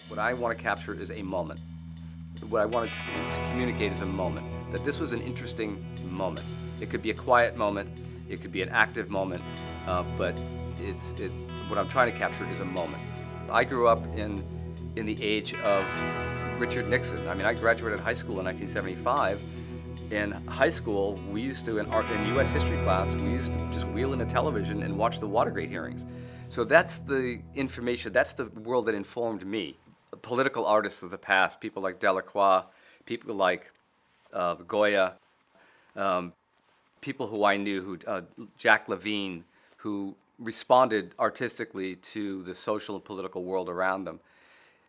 What I want to capture is a moment. What I want to communicate is a moment. That this was an interesting moment. It could be a quiet moment, it could be an active moment, but what I'm trying to capture is a moment. I grew up in the age of Richard Nixon. I mean, I graduated high school in 1975. In high school, we used to, in U.S. history class, we used to just wheel in a television and watch the Watergate hearings. So that's the information, that's the world that informed me. Political artists of the past, people like Delacroix, people like Goya, people who I knew, Jack Levine, who responded artistically to the social and political world around them.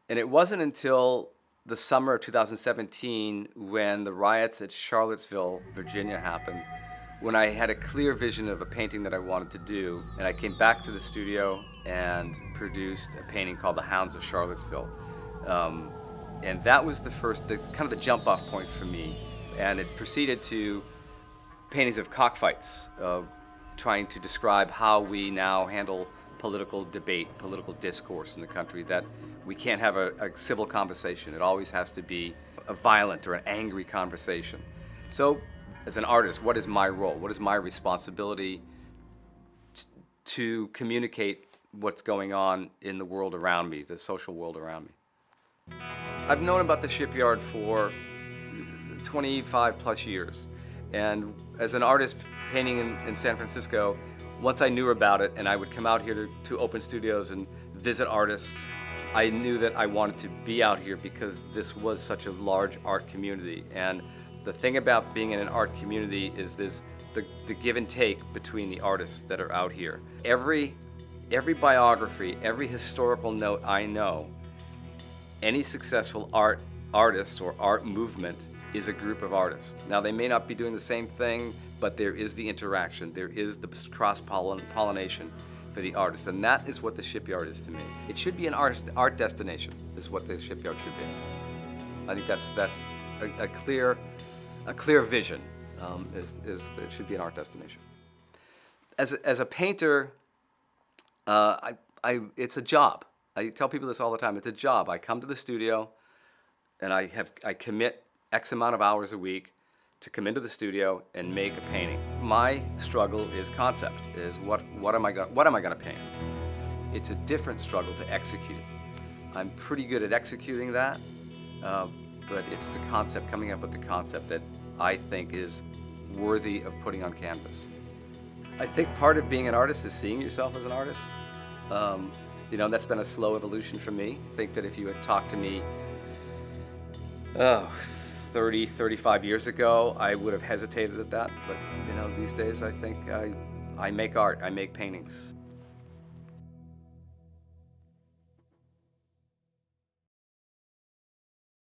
And it wasn't until the summer of 2017, when the riots at Charlottesville, Virginia happened, when I had a clear vision of a painting that I wanted to do, and I came back to the studio and produced a painting called The Hounds of Charlottesville. And that was kind of the jump-off point for me. And it proceeded to paintings of cockfights, trying to describe how we now handle political debate, political discourse in the country, that we can't have a civil conversation. It always has to be a violent or an angry conversation. So, as an artist, what is my role? What is my responsibility to communicate what's going on in the world around me, the social world around me? I've known about the Shipyard for 25 plus years. And as an artist painting in San Francisco, once I knew about it and I would come out here to open studios and visit artists, I knew that I wanted to be out here because this was such a large art community. And the thing about being in an art community is the give and take between the artists that are out here. Every biography, every historical note I know, any successful artist or art movement is a group of artists. Now, they may not be doing the same thing, but there is the interaction, there is the cross-pollination for the artist, and that is what the Shipyard is to me. It should be an art destination, is what the Shipyard should be. I think that's a clear vision. It should be an art destination. As a painter, it's a job. I tell people this all the time. It's a job. I come to the studio, and I commit X amount of hours a week to come into the studio and make a painting. My struggle is concept. Is what am I gonna paint? It's a different struggle to execute. I'm pretty good at executing that, but it's the concept, coming up with the concept, that I think is worthy of putting on canvas. I think part of being an artist is seeing yourself as an artist. That's been a slow evolution for me. I think that if you had talked to me 30, 35 years ago, I would have hesitated at that. But these days I think I make art, I make paintings.